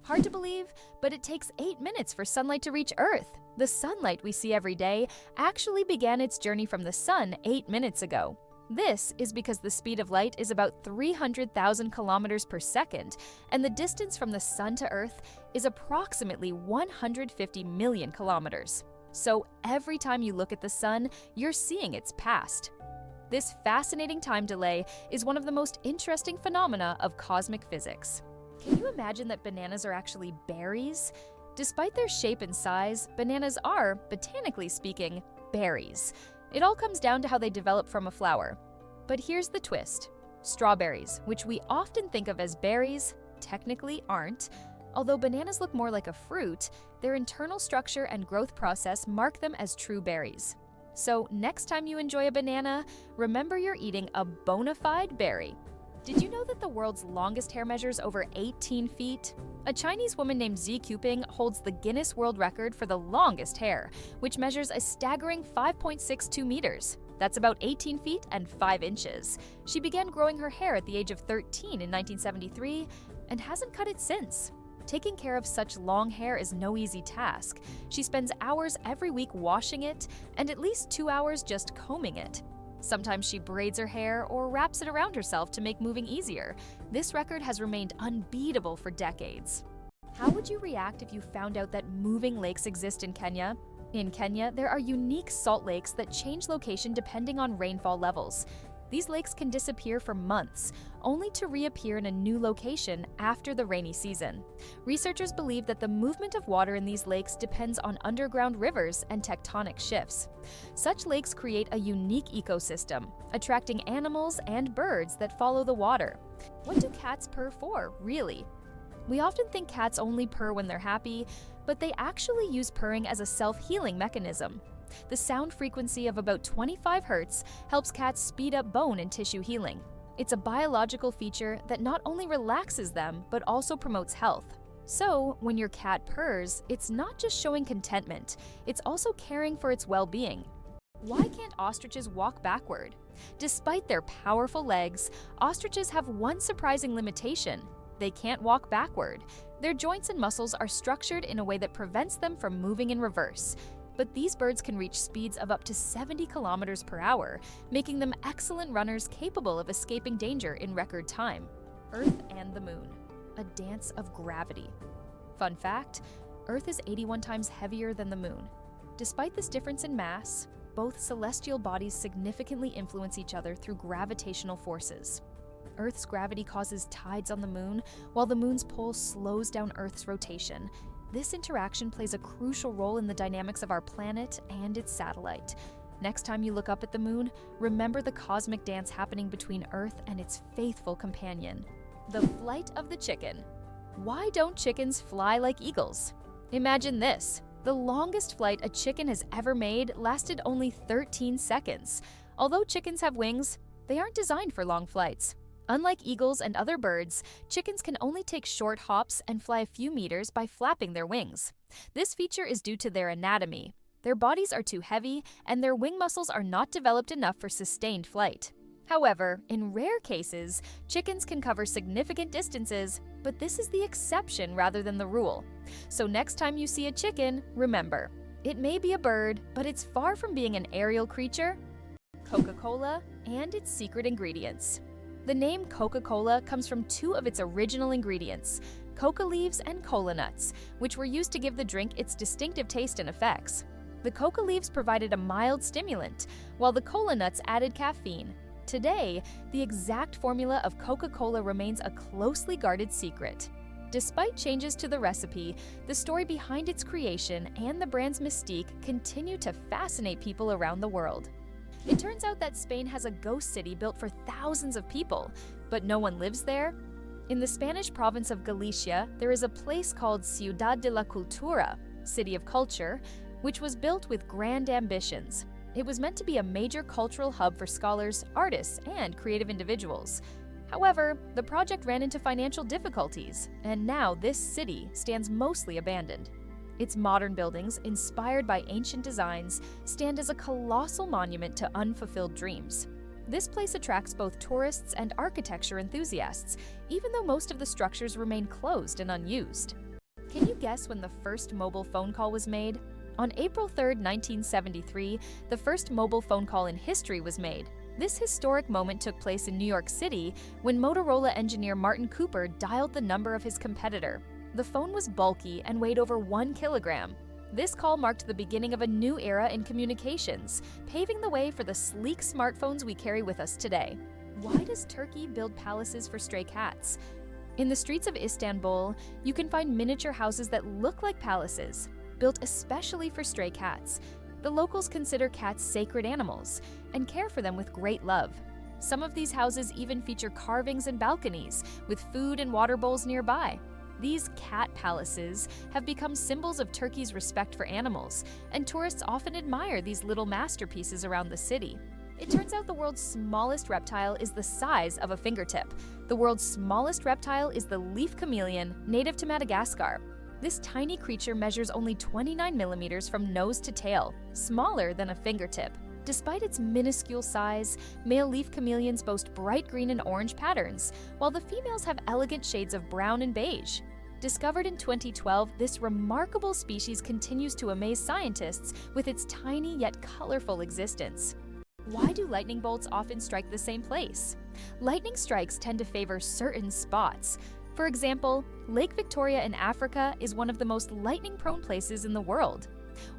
Hard to believe, but it takes 8 minutes for sunlight to reach Earth. The sunlight we see every day actually began its journey from the sun 8 minutes ago. This is because the speed of light is about 300,000 kilometers per second, and the distance from the sun to Earth is approximately 150 million kilometers. So every time you look at the sun, you're seeing its past. This fascinating time delay is one of the most interesting phenomena of cosmic physics. Can you imagine that bananas are actually berries? Despite their shape and size, bananas are, botanically speaking, berries. It all comes down to how they develop from a flower. But here's the twist. Strawberries, which we often think of as berries, technically aren't. Although bananas look more like a fruit, their internal structure and growth process mark them as true berries. So next time you enjoy a banana, remember you're eating a bona fide berry. Did you know that the world's longest hair measures over 18 feet? A Chinese woman named Xi Cuping holds the Guinness World Record for the longest hair, which measures a staggering 5.62 meters. That's about 18 feet and 5 inches. She began growing her hair at the age of 13 in 1973 and hasn't cut it since. Taking care of such long hair is no easy task. She spends hours every week washing it and at least 2 hours just combing it. Sometimes she braids her hair or wraps it around herself to make moving easier. This record has remained unbeatable for decades. How would you react if you found out that moving lakes exist in Kenya? In Kenya, there are unique salt lakes that change location depending on rainfall levels. These lakes can disappear for months, only to reappear in a new location after the rainy season. Researchers believe that the movement of water in these lakes depends on underground rivers and tectonic shifts. Such lakes create a unique ecosystem, attracting animals and birds that follow the water. What do cats purr for, really? We often think cats only purr when they're happy, but they actually use purring as a self-healing mechanism. The sound frequency of about 25 Hz helps cats speed up bone and tissue healing. It's a biological feature that not only relaxes them, but also promotes health. So, when your cat purrs, it's not just showing contentment, it's also caring for its well-being. Why can't ostriches walk backward? Despite their powerful legs, ostriches have one surprising limitation. They can't walk backward. Their joints and muscles are structured in a way that prevents them from moving in reverse. But these birds can reach speeds of up to 70 kilometers per hour, making them excellent runners capable of escaping danger in record time. Earth and the Moon, a dance of gravity. Fun fact, Earth is 81 times heavier than the Moon. Despite this difference in mass, both celestial bodies significantly influence each other through gravitational forces. Earth's gravity causes tides on the Moon, while the Moon's pull slows down Earth's rotation. This interaction plays a crucial role in the dynamics of our planet and its satellite. Next time you look up at the Moon, remember the cosmic dance happening between Earth and its faithful companion. The flight of the chicken. Why don't chickens fly like eagles? Imagine this. The longest flight a chicken has ever made lasted only 13 seconds. Although chickens have wings, they aren't designed for long flights. Unlike eagles and other birds, chickens can only take short hops and fly a few meters by flapping their wings. This feature is due to their anatomy. Their bodies are too heavy, and their wing muscles are not developed enough for sustained flight. However, in rare cases, chickens can cover significant distances, but this is the exception rather than the rule. So next time you see a chicken, remember, it may be a bird, but it's far from being an aerial creature. Coca-Cola and its secret ingredients. The name Coca-Cola comes from two of its original ingredients, coca leaves and cola nuts, which were used to give the drink its distinctive taste and effects. The coca leaves provided a mild stimulant, while the cola nuts added caffeine. Today, the exact formula of Coca-Cola remains a closely guarded secret. Despite changes to the recipe, the story behind its creation and the brand's mystique continue to fascinate people around the world. It turns out that Spain has a ghost city built for thousands of people, but no one lives there. In the Spanish province of Galicia, there is a place called Ciudad de la Cultura, City of Culture, which was built with grand ambitions. It was meant to be a major cultural hub for scholars, artists, and creative individuals. However, the project ran into financial difficulties, and now this city stands mostly abandoned. Its modern buildings, inspired by ancient designs, stand as a colossal monument to unfulfilled dreams. This place attracts both tourists and architecture enthusiasts, even though most of the structures remain closed and unused. you guess when the first mobile phone call was made? On April 3, 1973, the first mobile phone call in history was made. This historic moment took place in New York City when Motorola engineer Martin Cooper dialed the number of his competitor. The phone was bulky and weighed over 1 kilogram. This call marked the beginning of a new era in communications, paving the way for the sleek smartphones we carry with us today. Why does Turkey build palaces for stray cats? In the streets of Istanbul, you can find miniature houses that look like palaces, built especially for stray cats. The locals consider cats sacred animals and care for them with great love. Some of these houses even feature carvings and balconies, with food and water bowls nearby. These cat palaces have become symbols of Turkey's respect for animals, and tourists often admire these little masterpieces around the city. It turns out the world's smallest reptile is the size of a fingertip. The world's smallest reptile is the leaf chameleon, native to Madagascar. This tiny creature measures only 29 millimeters from nose to tail, smaller than a fingertip. Despite its minuscule size, male leaf chameleons boast bright green and orange patterns, while the females have elegant shades of brown and beige. Discovered in 2012, this remarkable species continues to amaze scientists with its tiny yet colorful existence. Why do lightning bolts often strike the same place? Lightning strikes tend to favor certain spots. For example, Lake Victoria in Africa is one of the most lightning-prone places in the world.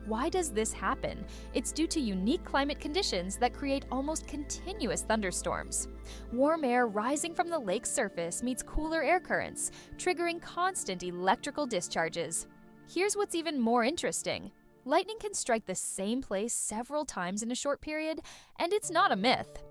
Why does this happen? It's due to unique climate conditions that create almost continuous thunderstorms. Warm air rising from the lake's surface meets cooler air currents, triggering constant electrical discharges. Here's what's even more interesting. Lightning can strike the same place several times in a short period, and it's not a myth.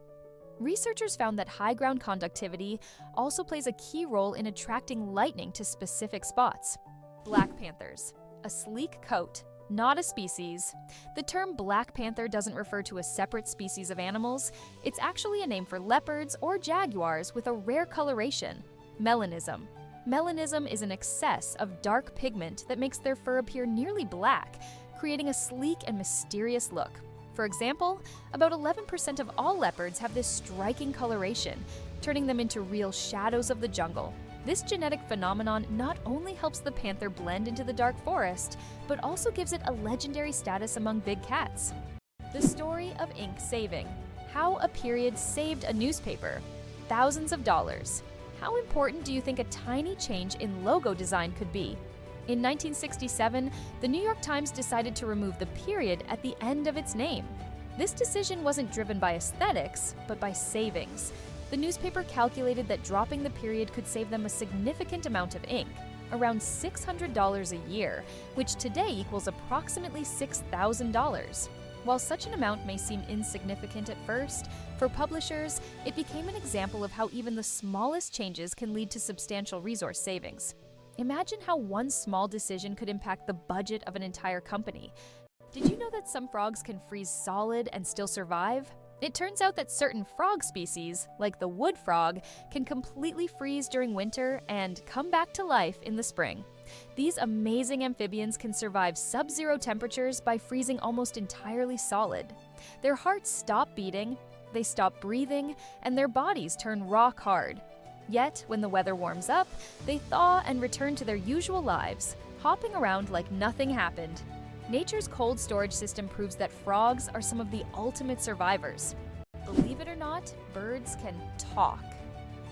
Researchers found that high ground conductivity also plays a key role in attracting lightning to specific spots. Black panthers, a sleek coat, not a species. The term black panther doesn't refer to a separate species of animals. It's actually a name for leopards or jaguars with a rare coloration, melanism. Melanism is an excess of dark pigment that makes their fur appear nearly black, creating a sleek and mysterious look. For example, about 11% of all leopards have this striking coloration, turning them into real shadows of the jungle. This genetic phenomenon not only helps the panther blend into the dark forest, but also gives it a legendary status among big cats. The story of ink saving. How a period saved a newspaper. Thousands of dollars. How important do you think a tiny change in logo design could be? In 1967, the New York Times decided to remove the period at the end of its name. This decision wasn't driven by aesthetics, but by savings. The newspaper calculated that dropping the period could save them a significant amount of ink, around $600 a year, which today equals approximately $6,000. While such an amount may seem insignificant at first, for publishers, it became an example of how even the smallest changes can lead to substantial resource savings. Imagine how one small decision could impact the budget of an entire company. Did you know that some frogs can freeze solid and still survive? It turns out that certain frog species, like the wood frog, can completely freeze during winter and come back to life in the spring. These amazing amphibians can survive sub-zero temperatures by freezing almost entirely solid. Their hearts stop beating, they stop breathing, and their bodies turn rock hard. Yet, when the weather warms up, they thaw and return to their usual lives, hopping around like nothing happened. Nature's cold storage system proves that frogs are some of the ultimate survivors. Believe it or not, birds can talk.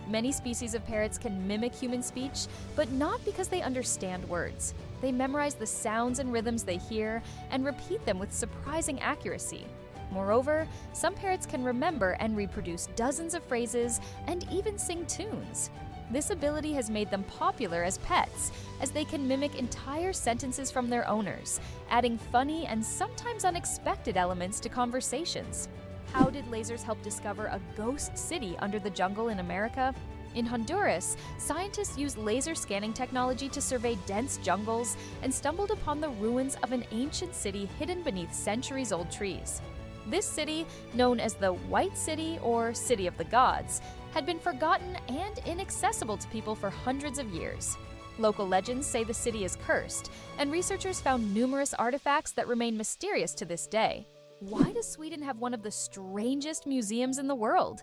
Many species of parrots can mimic human speech, but not because they understand words. They memorize the sounds and rhythms they hear and repeat them with surprising accuracy. Moreover, some parrots can remember and reproduce dozens of phrases and even sing tunes. This ability has made them popular as pets, as they can mimic entire sentences from their owners, adding funny and sometimes unexpected elements to conversations. How did lasers help discover a ghost city under the jungle in America? In Honduras, scientists used laser scanning technology to survey dense jungles and stumbled upon the ruins of an ancient city hidden beneath centuries-old trees. This city, known as the White City or City of the Gods, had been forgotten and inaccessible to people for hundreds of years. Local legends say the city is cursed, and researchers found numerous artifacts that remain mysterious to this day. Why does Sweden have one of the strangest museums in the world?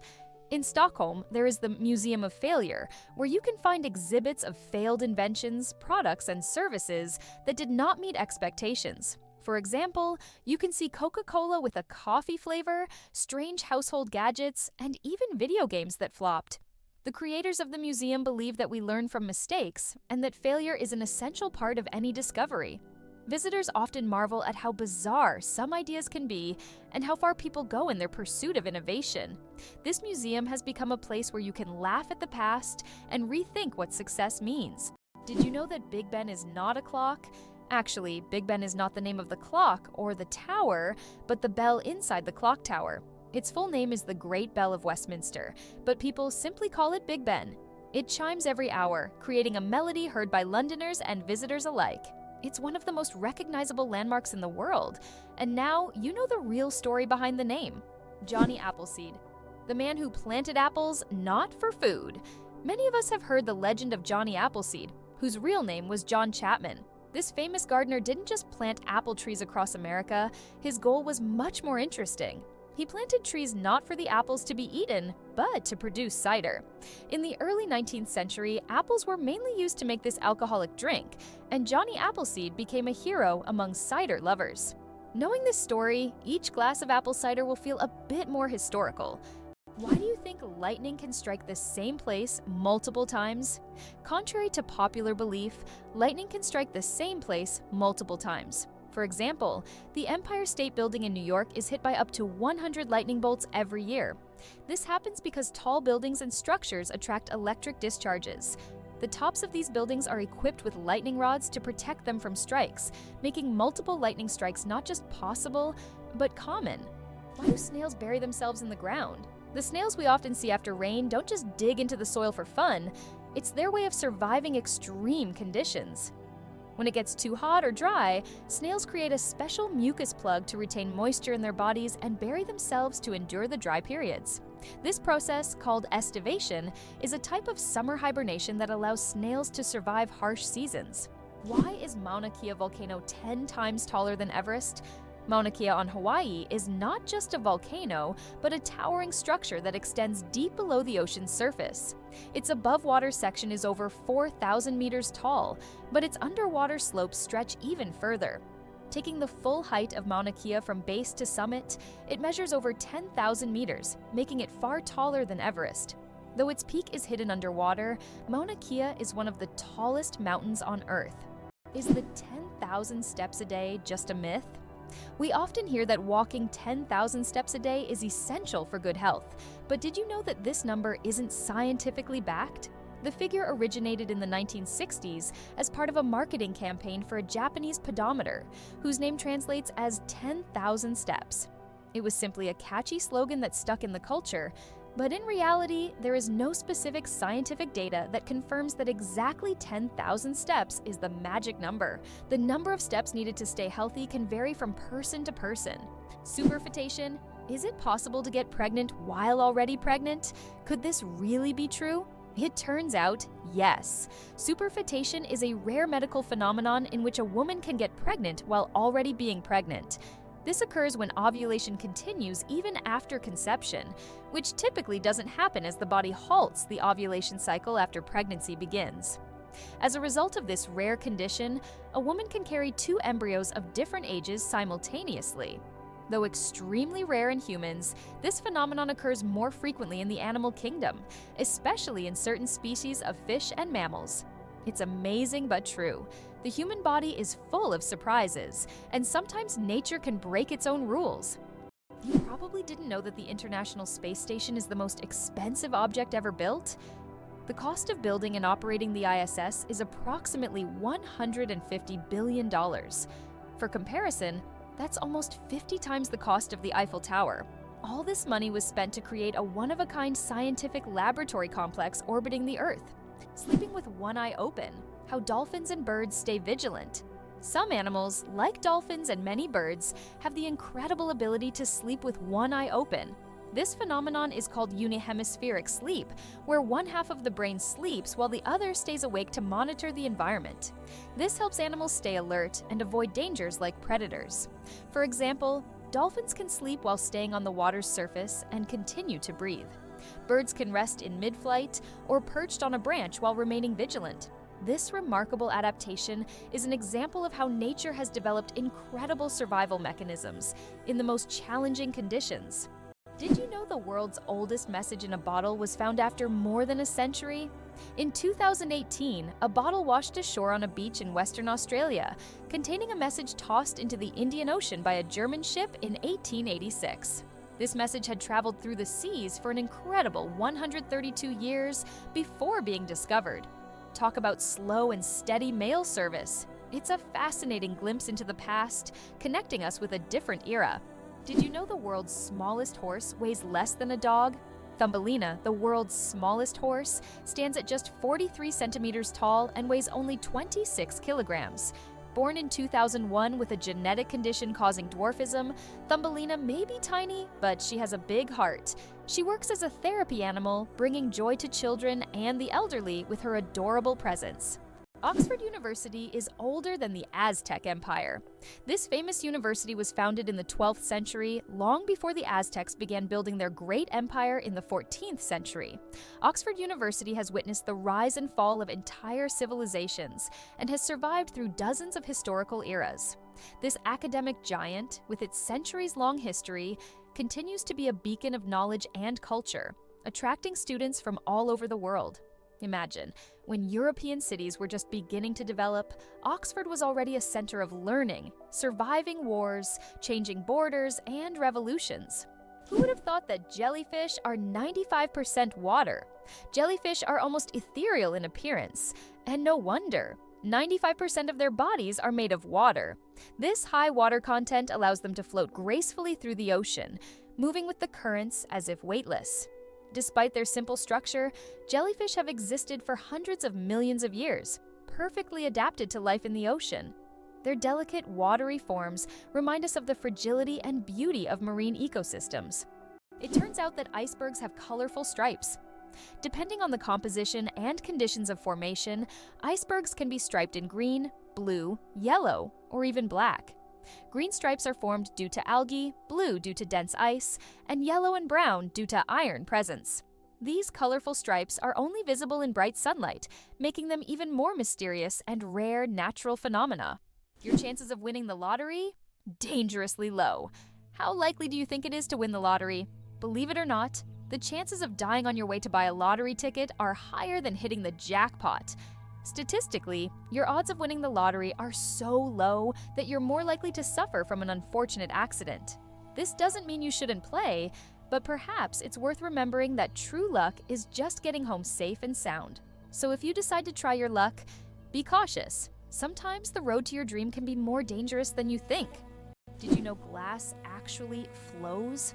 In Stockholm, there is the Museum of Failure, where you can find exhibits of failed inventions, products, and services that did not meet expectations. For example, you can see Coca-Cola with a coffee flavor, strange household gadgets, and even video games that flopped. The creators of the museum believe that we learn from mistakes and that failure is an essential part of any discovery. Visitors often marvel at how bizarre some ideas can be and how far people go in their pursuit of innovation. This museum has become a place where you can laugh at the past and rethink what success means. Did you know that Big Ben is not a clock? Actually, Big Ben is not the name of the clock or the tower, but the bell inside the clock tower. Its full name is the Great Bell of Westminster, but people simply call it Big Ben. It chimes every hour, creating a melody heard by Londoners and visitors alike. It's one of the most recognizable landmarks in the world, and now you know the real story behind the name. Johnny Appleseed, the man who planted apples not for food. Many of us have heard the legend of Johnny Appleseed, whose real name was John Chapman. This famous gardener didn't just plant apple trees across America, his goal was much more interesting. He planted trees not for the apples to be eaten, but to produce cider. In the early 19th century, apples were mainly used to make this alcoholic drink, and Johnny Appleseed became a hero among cider lovers. Knowing this story, each glass of apple cider will feel a bit more historical. Why do you think lightning can strike the same place multiple times? Contrary to popular belief, lightning can strike the same place multiple times. For example, the Empire State Building in New York is hit by up to 100 lightning bolts every year. This happens because tall buildings and structures attract electric discharges. The tops of these buildings are equipped with lightning rods to protect them from strikes, making multiple lightning strikes not just possible, but common. Why do snails bury themselves in the ground? The snails we often see after rain don't just dig into the soil for fun, it's their way of surviving extreme conditions. When it gets too hot or dry, snails create a special mucus plug to retain moisture in their bodies and bury themselves to endure the dry periods. This process, called estivation, is a type of summer hibernation that allows snails to survive harsh seasons. Why is Mauna Kea volcano 10 times taller than Everest? Mauna Kea on Hawaii is not just a volcano, but a towering structure that extends deep below the ocean's surface. Its above-water section is over 4,000 meters tall, but its underwater slopes stretch even further. Taking the full height of Mauna Kea from base to summit, it measures over 10,000 meters, making it far taller than Everest. Though its peak is hidden underwater, Mauna Kea is one of the tallest mountains on Earth. Is the 10,000 steps a day just a myth? We often hear that walking 10,000 steps a day is essential for good health, but did you know that this number isn't scientifically backed? The figure originated in the 1960s as part of a marketing campaign for a Japanese pedometer, whose name translates as 10,000 steps. It was simply a catchy slogan that stuck in the culture, but in reality, there is no specific scientific data that confirms that exactly 10,000 steps is the magic number. The number of steps needed to stay healthy can vary from person to person. Superfetation? Is it possible to get pregnant while already pregnant? Could this really be true? It turns out, yes. Superfetation is a rare medical phenomenon in which a woman can get pregnant while already being pregnant. This occurs when ovulation continues even after conception, which typically doesn't happen as the body halts the ovulation cycle after pregnancy begins. As a result of this rare condition, a woman can carry 2 embryos of different ages simultaneously. Though extremely rare in humans, this phenomenon occurs more frequently in the animal kingdom, especially in certain species of fish and mammals. It's amazing but true. The human body is full of surprises, and sometimes nature can break its own rules. You probably didn't know that the International Space Station is the most expensive object ever built. The cost of building and operating the ISS is approximately $150 billion. For comparison, that's almost 50 times the cost of the Eiffel Tower. All this money was spent to create a one-of-a-kind scientific laboratory complex orbiting the Earth. Sleeping with one eye open, how dolphins and birds stay vigilant. Some animals, like dolphins and many birds, have the incredible ability to sleep with one eye open. This phenomenon is called unihemispheric sleep, where one half of the brain sleeps while the other stays awake to monitor the environment. This helps animals stay alert and avoid dangers like predators. For example, dolphins can sleep while staying on the water's surface and continue to breathe. Birds can rest in mid-flight or perched on a branch while remaining vigilant. This remarkable adaptation is an example of how nature has developed incredible survival mechanisms in the most challenging conditions. Did you know the world's oldest message in a bottle was found after more than a century? In 2018, a bottle washed ashore on a beach in Western Australia, containing a message tossed into the Indian Ocean by a German ship in 1886. This message had traveled through the seas for an incredible 132 years before being discovered. Talk about slow and steady mail service. It's a fascinating glimpse into the past, connecting us with a different era. Did you know the world's smallest horse weighs less than a dog? Thumbelina, the world's smallest horse, stands at just 43 centimeters tall and weighs only 26 kilograms. Born in 2001 with a genetic condition causing dwarfism, Thumbelina may be tiny, but she has a big heart. She works as a therapy animal, bringing joy to children and the elderly with her adorable presence. Oxford University is older than the Aztec Empire. This famous university was founded in the 12th century, long before the Aztecs began building their great empire in the 14th century. Oxford University has witnessed the rise and fall of entire civilizations and has survived through dozens of historical eras. This academic giant, with its centuries-long history, continues to be a beacon of knowledge and culture, attracting students from all over the world. Imagine, when European cities were just beginning to develop, Oxford was already a center of learning, surviving wars, changing borders, and revolutions. Who would have thought that jellyfish are 95% water? Jellyfish are almost ethereal in appearance, and no wonder. 95% of their bodies are made of water. This high water content allows them to float gracefully through the ocean, moving with the currents as if weightless. Despite their simple structure, jellyfish have existed for hundreds of millions of years, perfectly adapted to life in the ocean. Their delicate, watery forms remind us of the fragility and beauty of marine ecosystems. It turns out that icebergs have colorful stripes. Depending on the composition and conditions of formation, icebergs can be striped in green, blue, yellow, or even black. Green stripes are formed due to algae, blue due to dense ice, and yellow and brown due to iron presence. These colorful stripes are only visible in bright sunlight, making them even more mysterious and rare natural phenomena. Your chances of winning the lottery? Dangerously low. How likely do you think it is to win the lottery? Believe it or not, the chances of dying on your way to buy a lottery ticket are higher than hitting the jackpot. Statistically, your odds of winning the lottery are so low that you're more likely to suffer from an unfortunate accident. This doesn't mean you shouldn't play, but perhaps it's worth remembering that true luck is just getting home safe and sound. So if you decide to try your luck, be cautious. Sometimes the road to your dream can be more dangerous than you think. Did you know glass actually flows?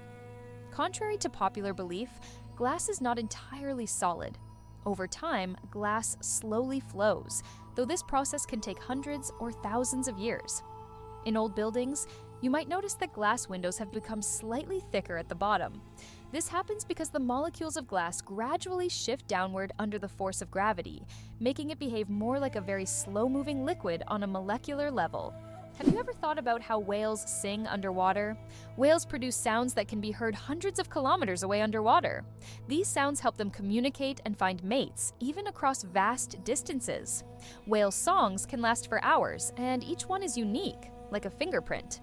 Contrary to popular belief, glass is not entirely solid. Over time, glass slowly flows, though this process can take hundreds or thousands of years. In old buildings, you might notice that glass windows have become slightly thicker at the bottom. This happens because the molecules of glass gradually shift downward under the force of gravity, making it behave more like a very slow-moving liquid on a molecular level. Have you ever thought about how whales sing underwater? Whales produce sounds that can be heard hundreds of kilometers away underwater. These sounds help them communicate and find mates, even across vast distances. Whale songs can last for hours, and each one is unique, like a fingerprint.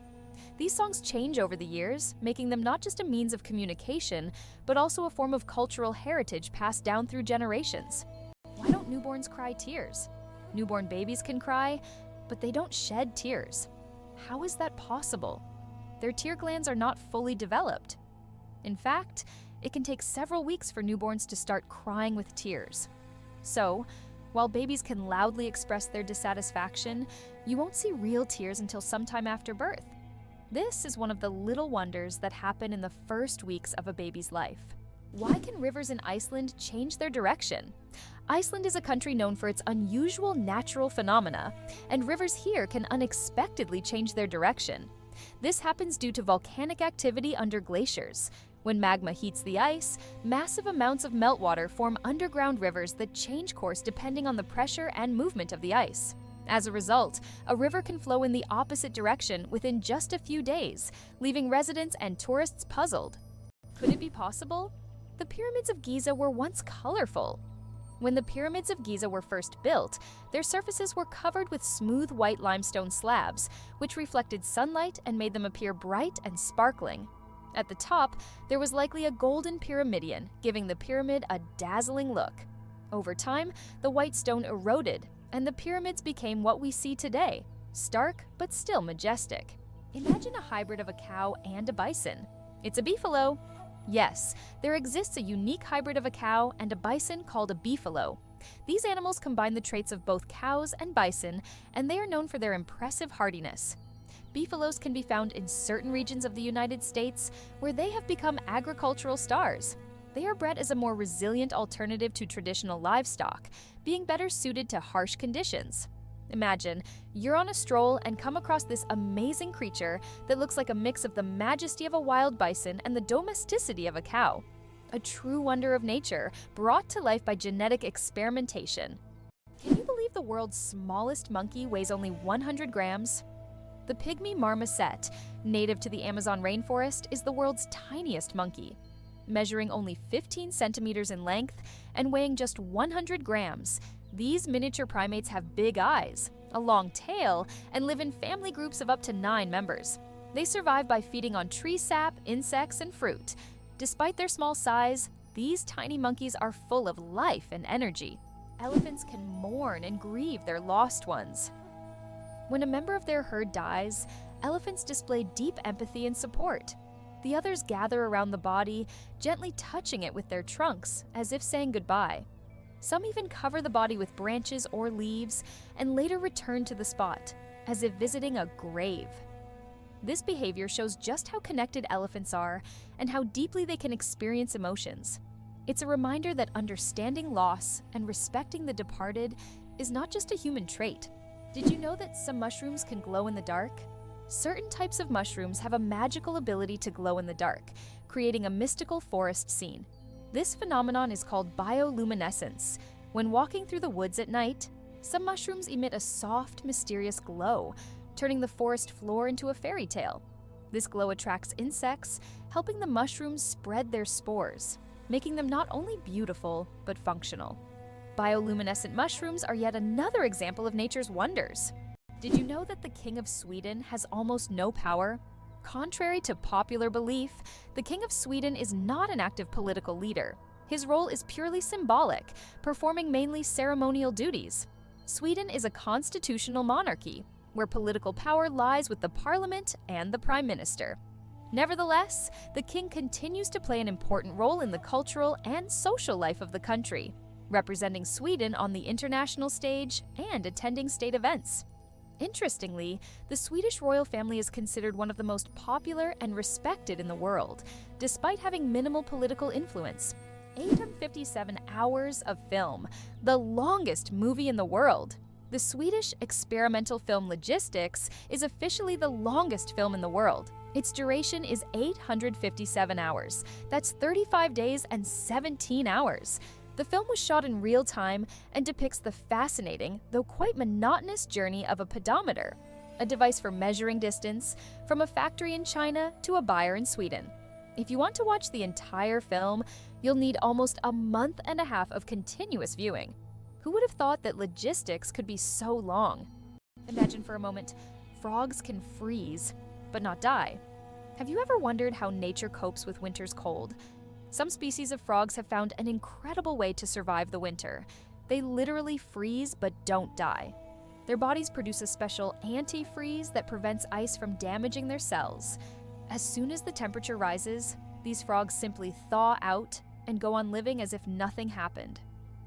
These songs change over the years, making them not just a means of communication, but also a form of cultural heritage passed down through generations. Why don't newborns cry tears? Newborn babies can cry, but they don't shed tears. How is that possible? Their tear glands are not fully developed. In fact, it can take several weeks for newborns to start crying with tears. So, while babies can loudly express their dissatisfaction, you won't see real tears until sometime after birth. This is one of the little wonders that happen in the first weeks of a baby's life. Why can rivers in Iceland change their direction? Iceland is a country known for its unusual natural phenomena, and rivers here can unexpectedly change their direction. This happens due to volcanic activity under glaciers. When magma heats the ice, massive amounts of meltwater form underground rivers that change course depending on the pressure and movement of the ice. As a result, a river can flow in the opposite direction within just a few days, leaving residents and tourists puzzled. Could it be possible? The Pyramids of Giza were once colorful. When the Pyramids of Giza were first built, their surfaces were covered with smooth white limestone slabs, which reflected sunlight and made them appear bright and sparkling. At the top, there was likely a golden pyramidion, giving the pyramid a dazzling look. Over time, the white stone eroded, and the pyramids became what we see today, stark but still majestic. Imagine a hybrid of a cow and a bison. It's a beefalo. Yes, there exists a unique hybrid of a cow and a bison called a beefalo. These animals combine the traits of both cows and bison, and they are known for their impressive hardiness. Beefalos can be found in certain regions of the United States, where they have become agricultural stars. They are bred as a more resilient alternative to traditional livestock, being better suited to harsh conditions. Imagine, you're on a stroll and come across this amazing creature that looks like a mix of the majesty of a wild bison and the domesticity of a cow. A true wonder of nature, brought to life by genetic experimentation. Can you believe the world's smallest monkey weighs only 100 grams? The pygmy marmoset, native to the Amazon rainforest, is the world's tiniest monkey. Measuring only 15 centimeters in length and weighing just 100 grams, these miniature primates have big eyes, a long tail, and live in family groups of up to 9 members. They survive by feeding on tree sap, insects, and fruit. Despite their small size, these tiny monkeys are full of life and energy. Elephants can mourn and grieve their lost ones. When a member of their herd dies, elephants display deep empathy and support. The others gather around the body, gently touching it with their trunks, as if saying goodbye. Some even cover the body with branches or leaves and later return to the spot, as if visiting a grave. This behavior shows just how connected elephants are and how deeply they can experience emotions. It's a reminder that understanding loss and respecting the departed is not just a human trait. Did you know that some mushrooms can glow in the dark? Certain types of mushrooms have a magical ability to glow in the dark, creating a mystical forest scene. This phenomenon is called bioluminescence. When walking through the woods at night, some mushrooms emit a soft, mysterious glow, turning the forest floor into a fairy tale. This glow attracts insects, helping the mushrooms spread their spores, making them not only beautiful, but functional. Bioluminescent mushrooms are yet another example of nature's wonders. Did you know that the King of Sweden has almost no power? Contrary to popular belief, the King of Sweden is not an active political leader. His role is purely symbolic, performing mainly ceremonial duties. Sweden is a constitutional monarchy, where political power lies with the parliament and the prime minister. Nevertheless, the king continues to play an important role in the cultural and social life of the country, representing Sweden on the international stage and attending state events. Interestingly, the Swedish royal family is considered one of the most popular and respected in the world, despite having minimal political influence. 857 hours of film, the longest movie in the world. The Swedish experimental film Logistics is officially the longest film in the world. Its duration is 857 hours. That's 35 days and 17 hours. The film was shot in real time and depicts the fascinating, though quite monotonous journey of a pedometer, a device for measuring distance from a factory in China to a buyer in Sweden. If you want to watch the entire film, you'll need almost a month and a half of continuous viewing. Who would have thought that logistics could be so long? Imagine for a moment, frogs can freeze, but not die. Have you ever wondered how nature copes with winter's cold? Some species of frogs have found an incredible way to survive the winter. They literally freeze but don't die. Their bodies produce a special antifreeze that prevents ice from damaging their cells. As soon as the temperature rises, these frogs simply thaw out and go on living as if nothing happened.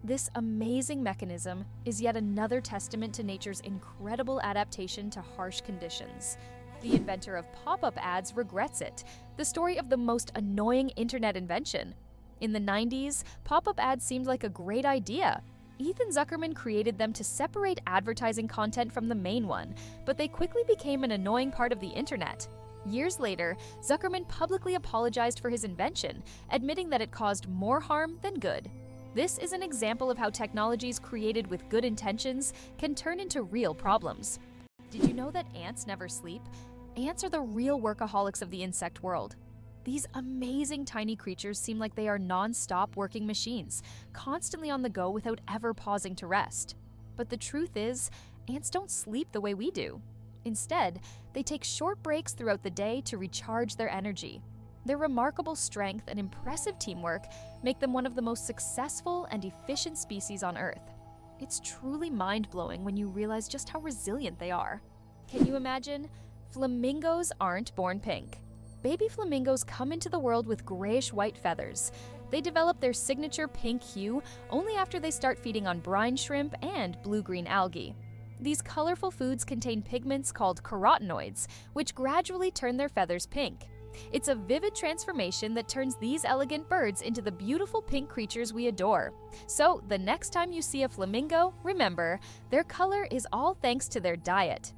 This amazing mechanism is yet another testament to nature's incredible adaptation to harsh conditions. The inventor of pop-up ads regrets it, the story of the most annoying internet invention. In the 90s, pop-up ads seemed like a great idea. Ethan Zuckerman created them to separate advertising content from the main one, but they quickly became an annoying part of the internet. Years later, Zuckerman publicly apologized for his invention, admitting that it caused more harm than good. This is an example of how technologies created with good intentions can turn into real problems. Did you know that ants never sleep? Ants are the real workaholics of the insect world. These amazing tiny creatures seem like they are non-stop working machines, constantly on the go without ever pausing to rest. But the truth is, ants don't sleep the way we do. Instead, they take short breaks throughout the day to recharge their energy. Their remarkable strength and impressive teamwork make them one of the most successful and efficient species on Earth. It's truly mind-blowing when you realize just how resilient they are. Can you imagine? Flamingos aren't born pink. Baby flamingos come into the world with grayish-white feathers. They develop their signature pink hue only after they start feeding on brine shrimp and blue-green algae. These colorful foods contain pigments called carotenoids, which gradually turn their feathers pink. It's a vivid transformation that turns these elegant birds into the beautiful pink creatures we adore. So, the next time you see a flamingo, remember, their color is all thanks to their diet.